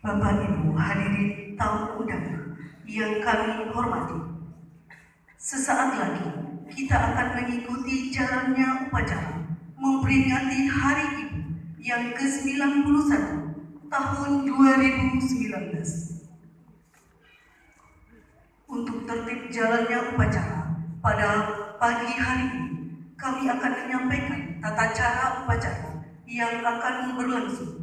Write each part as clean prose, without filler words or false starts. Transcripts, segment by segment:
Bapak Ibu hadirin tamu undangan yang kami hormati, sesaat lagi kita akan mengikuti jalannya upacara memperingati Hari Ibu yang ke-91 tahun 2019. Untuk tertib jalannya upacara pada pagi hari ini, kami akan menyampaikan tata cara upacara yang akan berlangsung.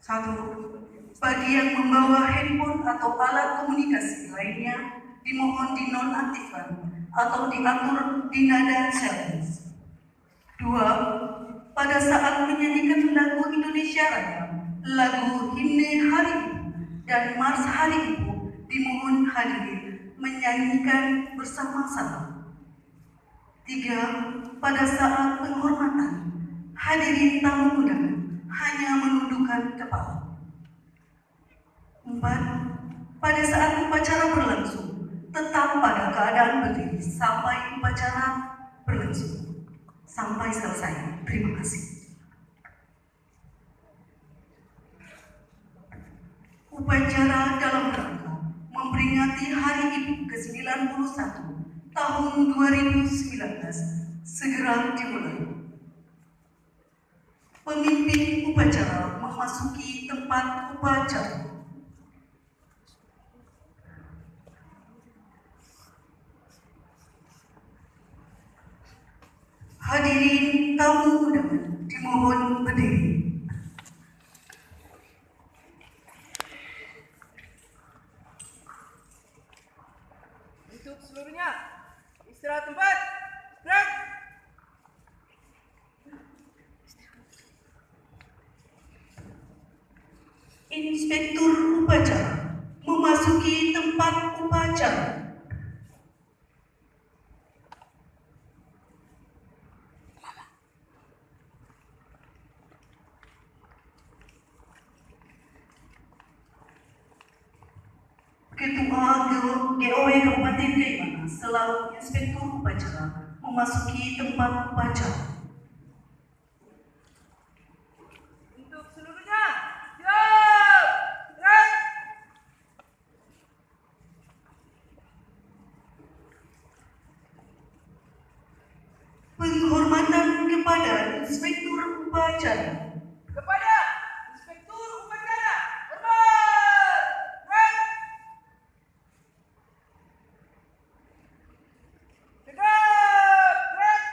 1. Bagi yang membawa handphone atau alat komunikasi lainnya, dimohon dinonaktifkan atau diatur di nada silence. 2. Pada saat menyanyikan lagu Indonesia Raya, lagu himne Hari Ibu dan Mars Hari Ibu, dimohon hadirin menyanyikan bersama-sama. 3. Pada saat penghormatan, hadirin tamu undangan hanya menundukkan kepala. 4. Pada saat upacara berlangsung, tetap pada keadaan berdiri sampai upacara berlangsung. Sampai selesai. Terima kasih. Upacara dalam rangka memperingati Hari Ibu ke-91 tahun 2019 segera dimulai. Pemimpin upacara memasuki tempat upacara. Hadirin tamu undangan dimohon berdiri. Untuk seluruhnya, istirahat tempat. Gerak. Inspektur upacara memasuki tempat upacara. Ketua GOW Kabupaten Kaimana selaku inspektur upacara memasuki tempat upacara. Untuk seluruhnya, siap. Gerak. Penghormatan kepada inspektur upacara. Kepada inspektur upacara, hormat. Gerak. Tegak. Gerak.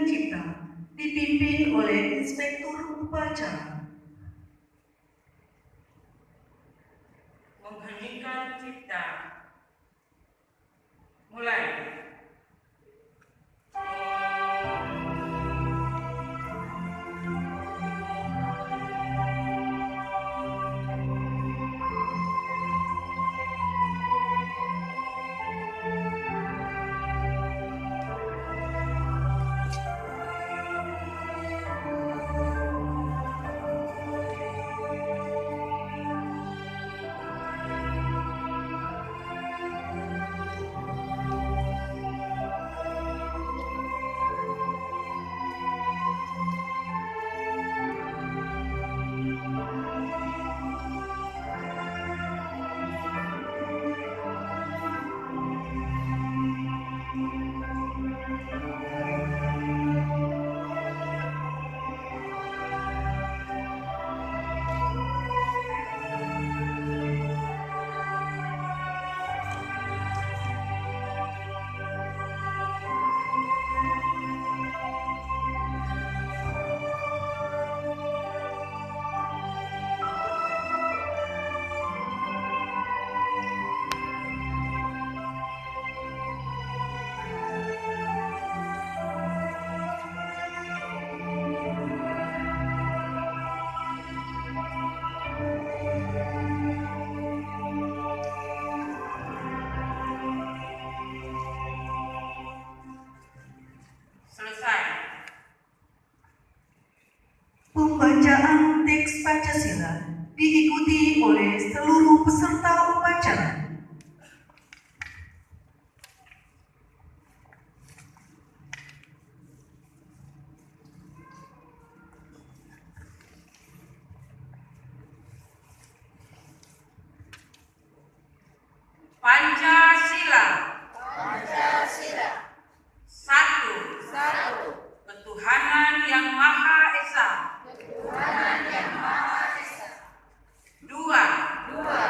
dengan cipta, dipimpin oleh Inspektur Upacara. Mengheningkan cipta. Mulai. Selesai. Pembacaan teks Pancasila diikuti oleh seluruh peserta upacara. Pancasila. Pancasila. Satu. Satu. Ketuhanan yang Maha Esa. Ketuhanan yang Maha Esa. Dua. Dua.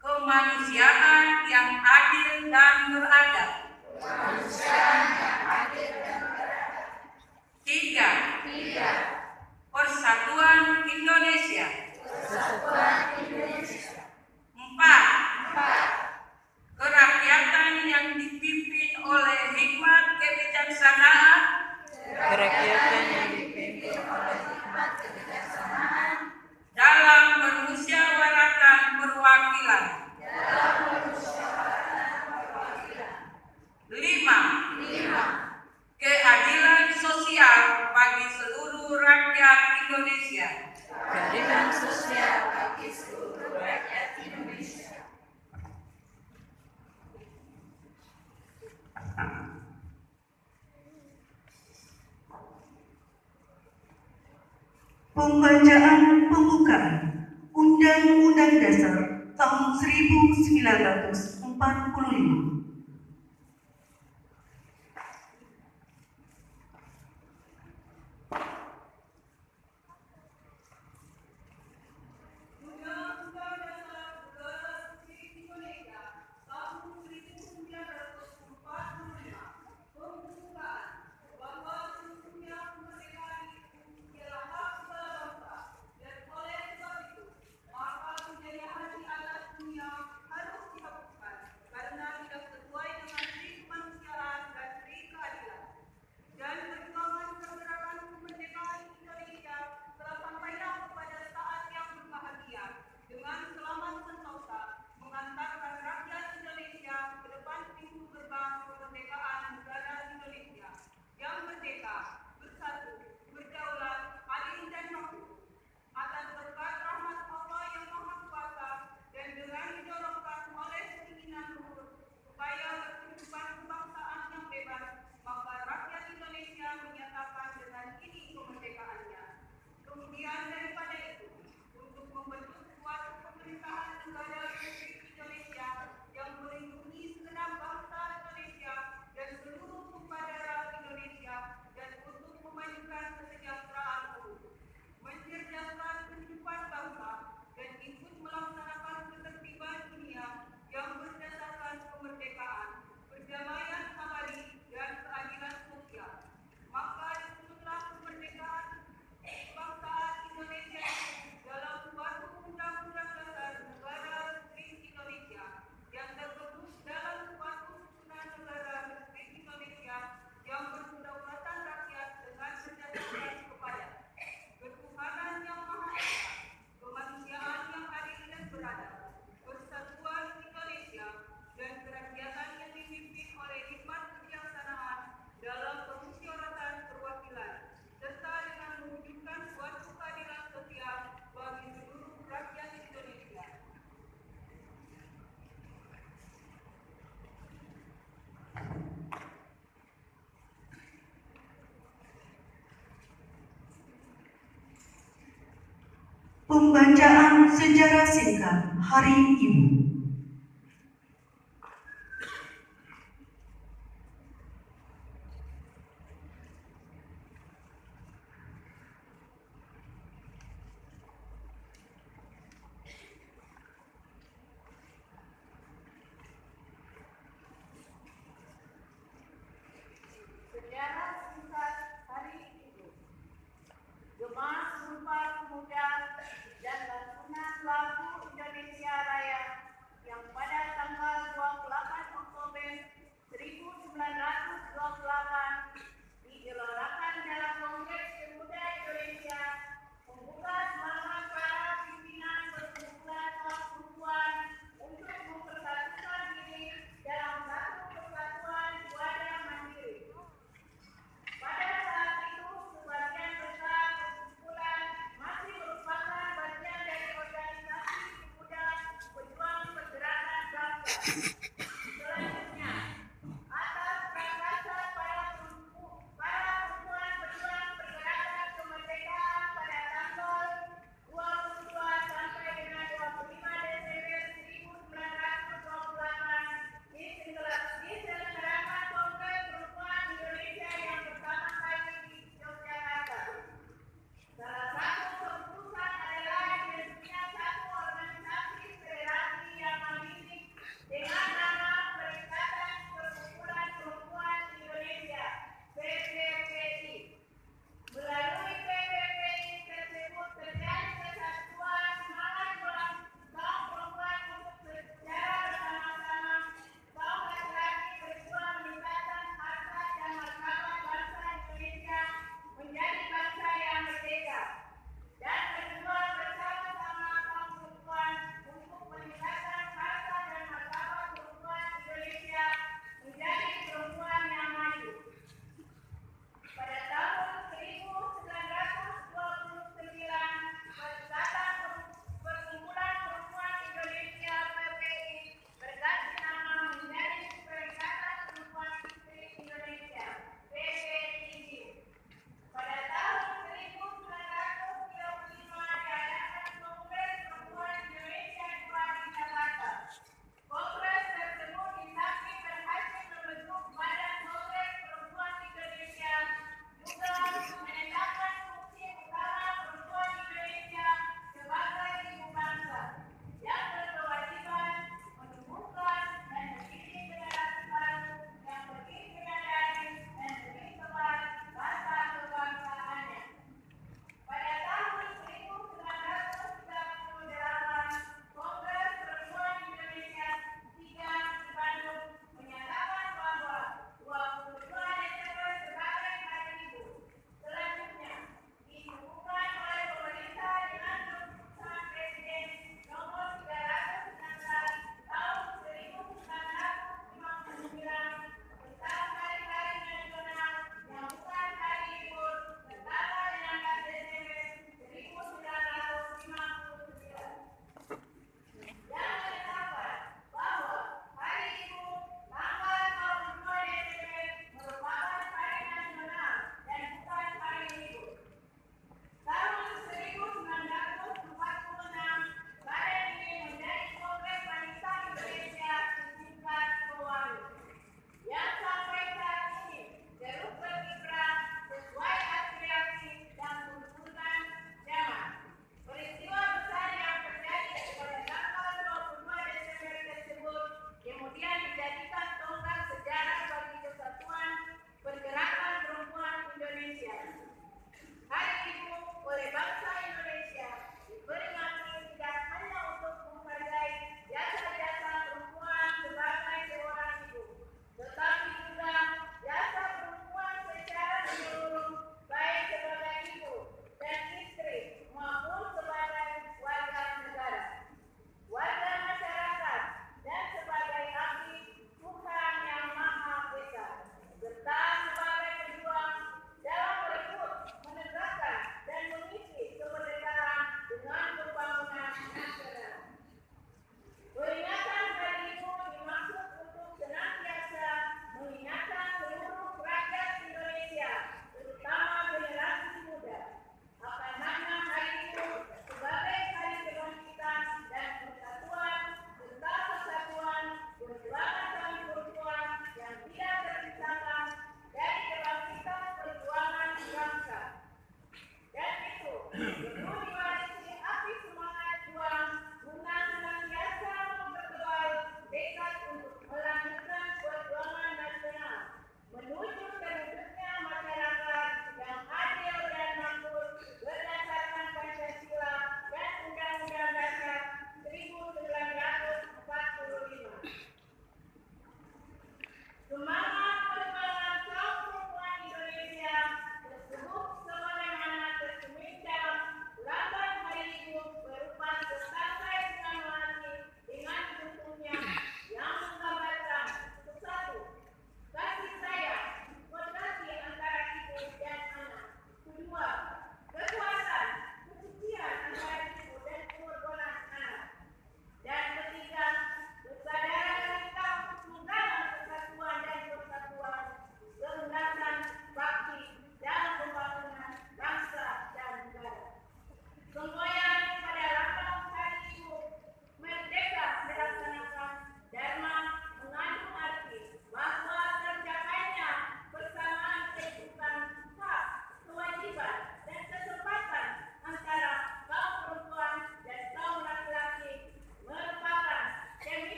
Kemanusiaan yang adil dan beradab. Kemanusiaan yang adil dan beradab. Tiga. Tiga. Persatuan Indonesia. Persatuan Indonesia. Empat. Empat. Kerakyatan yang dipimpin oleh hikmat kebijaksanaan. Kerakyatan yang dipimpin oleh hikmat kebijaksanaan. Dalam permusyawaratan perwakilan. Dalam permusyawaratan perwakilan. Lima. Lima. Keadilan sosial bagi seluruh rakyat Indonesia. Keadilan sosial bagi seluruh rakyat Indonesia. Pembacaan pembukaan Undang-Undang Dasar tahun 1945. Harus dihapuskan karena tidak Pembacaan sejarah singkat Hari Ibu. Sejarah singkat Hari Ibu. Gemah Sumpah Pemuda dan Bantuan Lagu Indonesia Raya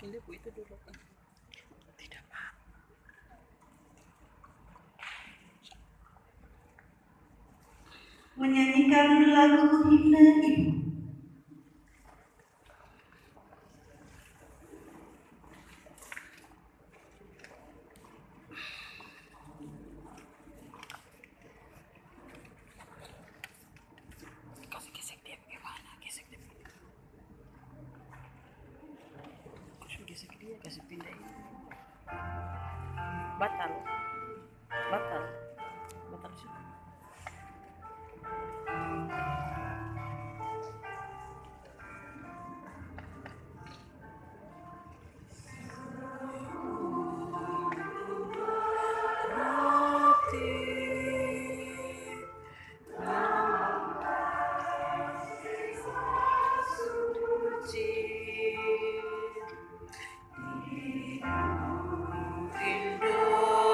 Ini Bu itu dulu kan. Tidak Pak. Menyanyikan lagu himne Ibu. Gesek dia bagaimana? Gesek dia. Gesek dia, kasih pindahin. Batal sih.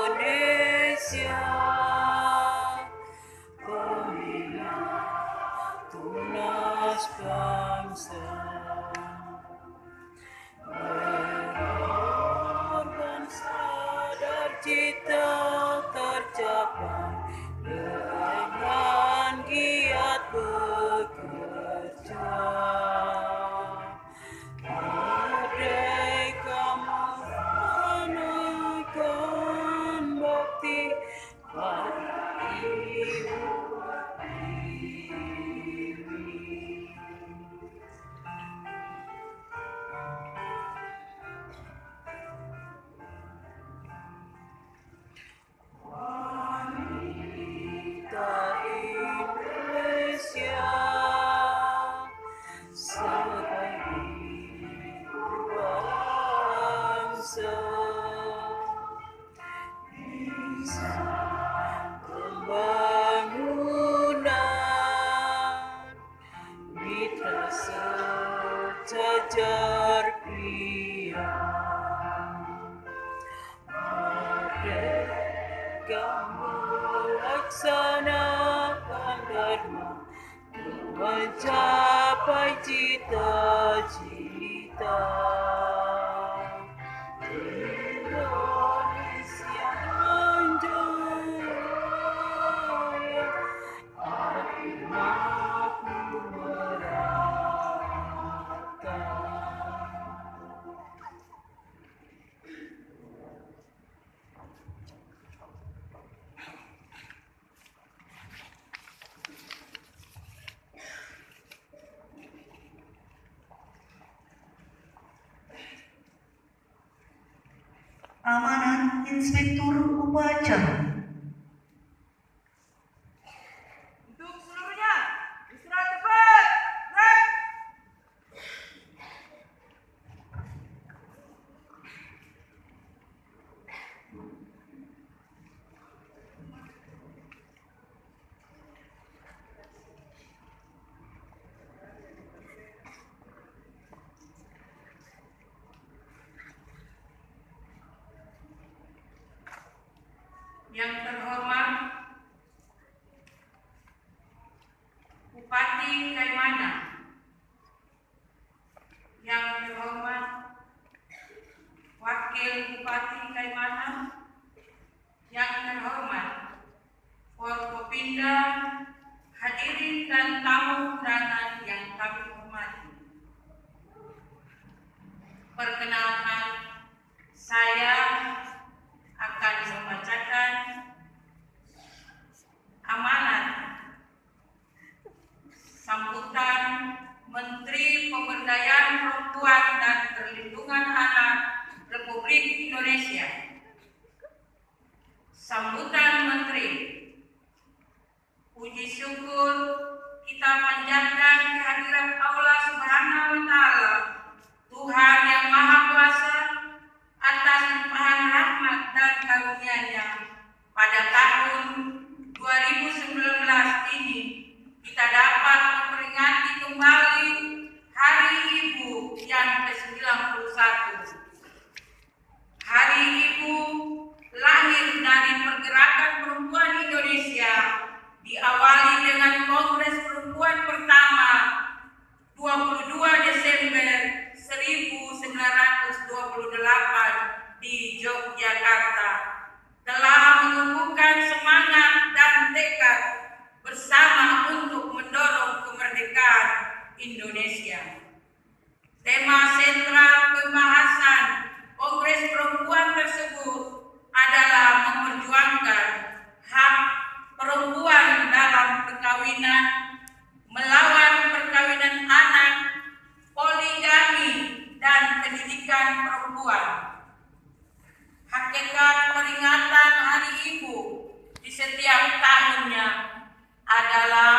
Indonesia, peminat tunas bangsa, berkorban sadar cita tercapai dengan giat bekerja. Merdeka menunjukkan bakti pada ibu pertiwi. Wanita Indonesia sebagai bangsa bisa pembangunan mitra sejajar pihak merdeka melaksanakan dharma mencapai cita-cita. Indonesia jaya, makmur merata. Amanat Inspektur Upacara. Untuk seluruhnya, istirahat cepat. Break. Yang terhormat Bupati Kaimana, yang terhormat Wakil Bupati Kaimana, yang terhormat Forkopimda, hadirin dan tamu undangan yang kami hormati. Perkenalkan, saya akan membacakan amanat sambutan Menteri Pemberdayaan Perempuan dan Perlindungan Anak Republik Indonesia. Sambutan Menteri. Puji syukur kita panjatkan kehadirat Allah Subhanahu wa Ta'ala, Tuhan yang Maha Kuasa, atas limpahan rahmat dan karunia-Nya. Pada tahun 2019 ini kita dapat memperingati kembali Hari Ibu yang ke-91. Hari Ibu lahir dari pergerakan perempuan Indonesia, diawali dengan Kongres Perempuan pertama 20 Tema sentral pembahasan Kongres Perempuan tersebut adalah memperjuangkan hak perempuan dalam perkawinan, melawan perkawinan anak, poligami, dan pendidikan perempuan. Hakikat peringatan Hari Ibu di setiap tahunnya adalah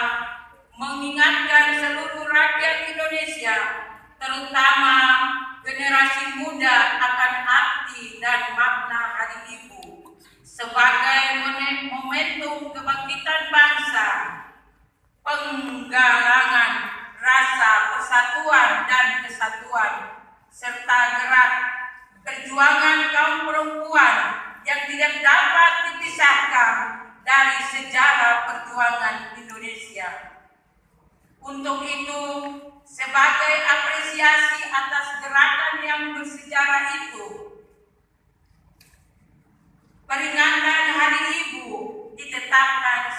mengingatkan seluruh rakyat Indonesia, terutama generasi muda, akan arti dan makna Hari Ibu sebagai momentum kebangkitan bangsa, penggalangan rasa persatuan dan kesatuan, serta gerak perjuangan kaum perempuan yang tidak dapat dipisahkan dari sejarah perjuangan Indonesia. Untuk itu, sebagai apresiasi atas gerakan yang bersejarah itu, peringatan Hari Ibu ditetapkan